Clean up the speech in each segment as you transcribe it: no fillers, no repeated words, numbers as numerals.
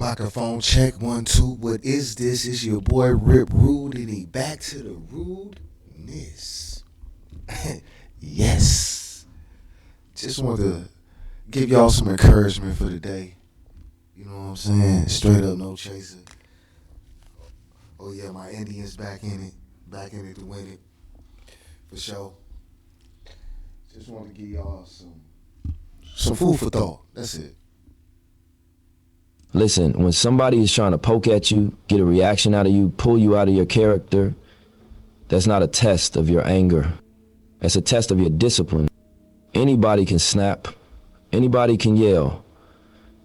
Microphone check 1 2. What is this? It's your boy Rip Rude, and he back to the rudeness. Yes. Just want to give y'all some encouragement for the day. You know what I'm saying? Straight up, no chaser. Oh yeah, my Indians back in it to win it for sure. Just want to give y'all some food for thought. That's it. Listen, when somebody is trying to poke at you, get a reaction out of you, pull you out of your character, that's not a test of your anger. That's a test of your discipline. Anybody can snap. Anybody can yell.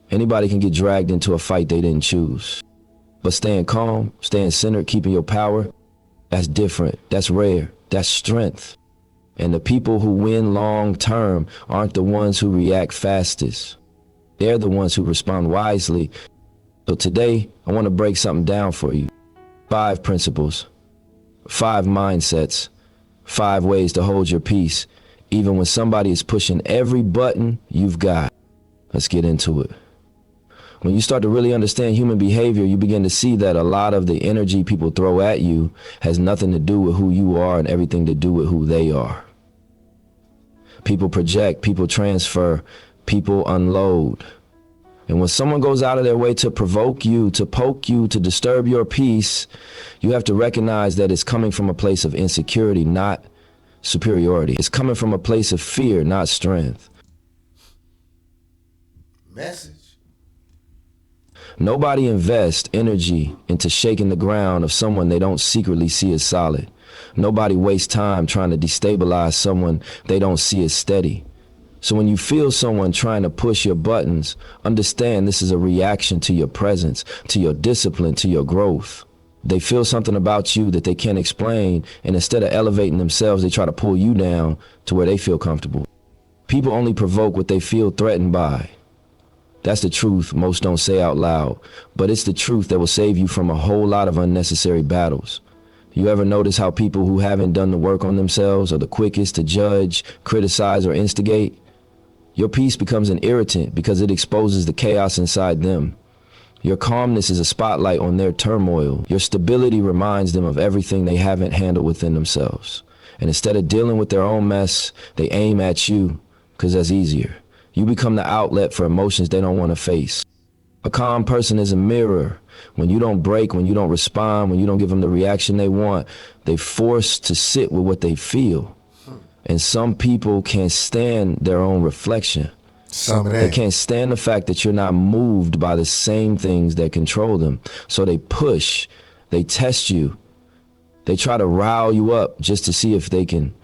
Anybody can get dragged into a fight they didn't choose. But staying calm, staying centered, keeping your power, that's different. That's rare. That's strength. And the people who win long term aren't the ones who react fastest. They're the ones who respond wisely. So today, I want to break something down for you. 5 principles, 5 mindsets, 5 ways to hold your peace, even when somebody is pushing every button you've got. Let's get into it. When you start to really understand human behavior, you begin to see that a lot of the energy people throw at you has nothing to do with who you are and everything to do with who they are. People project, people transfer, people unload. And when someone goes out of their way to provoke you, to poke you, to disturb your peace, you have to recognize that it's coming from a place of insecurity, not superiority. It's coming from a place of fear, not strength. Message. Nobody invests energy into shaking the ground of someone they don't secretly see as solid. Nobody wastes time trying to destabilize someone they don't see as steady. So when you feel someone trying to push your buttons, understand this is a reaction to your presence, to your discipline, to your growth. They feel something about you that they can't explain, and instead of elevating themselves, they try to pull you down to where they feel comfortable. People only provoke what they feel threatened by. That's the truth most don't say out loud, but it's the truth that will save you from a whole lot of unnecessary battles. You ever notice how people who haven't done the work on themselves are the quickest to judge, criticize, or instigate? Your peace becomes an irritant because it exposes the chaos inside them. Your calmness is a spotlight on their turmoil. Your stability reminds them of everything they haven't handled within themselves. And instead of dealing with their own mess, they aim at you because that's easier. You become the outlet for emotions they don't want to face. A calm person is a mirror. When you don't break, when you don't respond, when you don't give them the reaction they want, they're forced to sit with what they feel. And some people can't stand their own reflection. They can't stand the fact that you're not moved by the same things that control them. So they push, they test you, they try to rile you up just to see if they can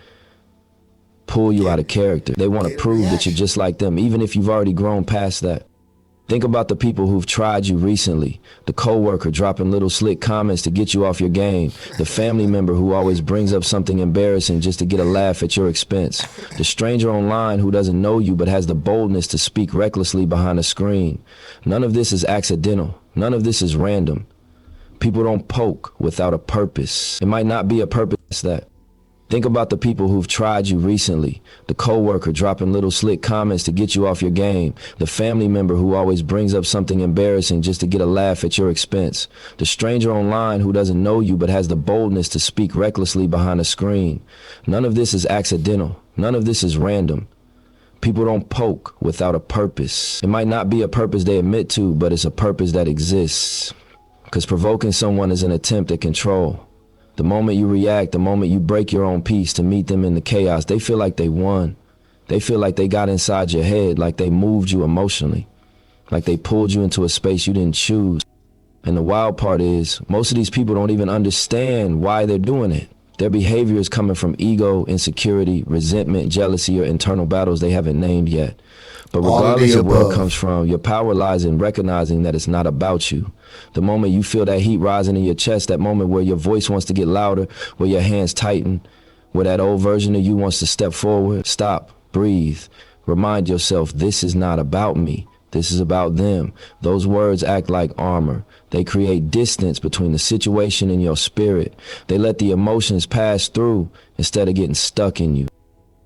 pull you out of character. They want to prove that you're just like them, even if you've already grown past that. Think about the people who've tried you recently, the coworker dropping little slick comments to get you off your game, the family member who always brings up something embarrassing just to get a laugh at your expense, the stranger online who doesn't know you but has the boldness to speak recklessly behind a screen. None of this is accidental. None of this is random. People don't poke without a purpose. It might not be a purpose that. Think about the people who've tried you recently, the coworker dropping little slick comments to get you off your game, the family member who always brings up something embarrassing just to get a laugh at your expense, the stranger online who doesn't know you but has the boldness to speak recklessly behind a screen. None of this is accidental. None of this is random. People don't poke without a purpose. It might not be a purpose they admit to, but it's a purpose that exists. Because provoking someone is an attempt at control. The moment you react, the moment you break your own peace to meet them in the chaos, they feel like they won. They feel like they got inside your head, like they moved you emotionally, like they pulled you into a space you didn't choose. And the wild part is, most of these people don't even understand why they're doing it. Their behavior is coming from ego, insecurity, resentment, jealousy, or internal battles they haven't named yet. But regardless of where it comes from, your power lies in recognizing that it's not about you. The moment you feel that heat rising in your chest, that moment where your voice wants to get louder, where your hands tighten, where that old version of you wants to step forward, stop, breathe. Remind yourself, this is not about me. This is about them. Those words act like armor. They create distance between the situation and your spirit. They let the emotions pass through instead of getting stuck in you.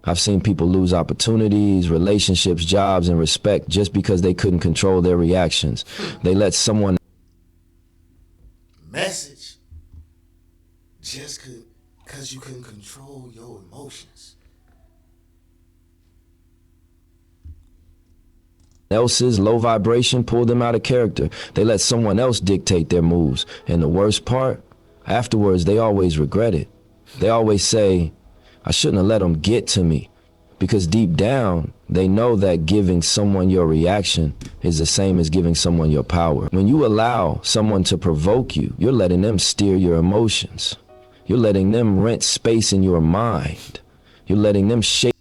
I've seen people lose opportunities, relationships, jobs, and respect just because they couldn't control their reactions. They let someone Because you can control your emotions. Else's low vibration pull them out of character. They let someone else dictate their moves. And the worst part, afterwards they always regret it. They always say, I shouldn't have let them get to me. Because deep down, they know that giving someone your reaction is the same as giving someone your power. When you allow someone to provoke you, you're letting them steer your emotions. You're letting them rent space in your mind. You're letting them shape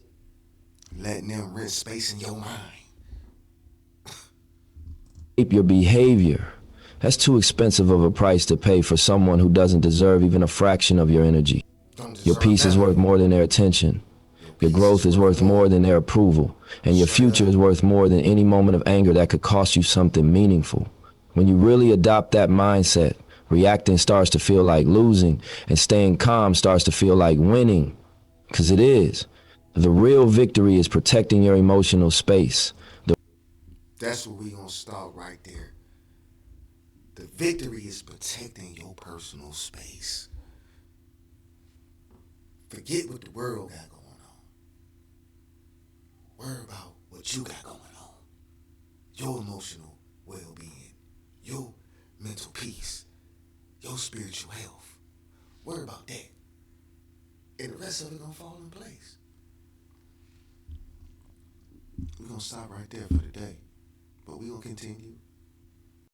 Space in your mind. your behavior. That's too expensive of a price to pay for someone who doesn't deserve even a fraction of your energy. Your peace is worth more than their attention. Your growth is worth more than their approval. And your future is worth more than any moment of anger that could cost you something meaningful. When you really adopt that mindset, reacting starts to feel like losing, and staying calm starts to feel like winning. Because it is. The real victory is protecting your emotional space. That's where we gonna start right there. The victory is protecting your personal space. Forget what the world got going on. Worry about what you got going on. Your emotional well-being, your mental peace, your spiritual health. Worry about that. And the rest of it gonna fall in place. We're gonna stop right there for today. But we're gonna continue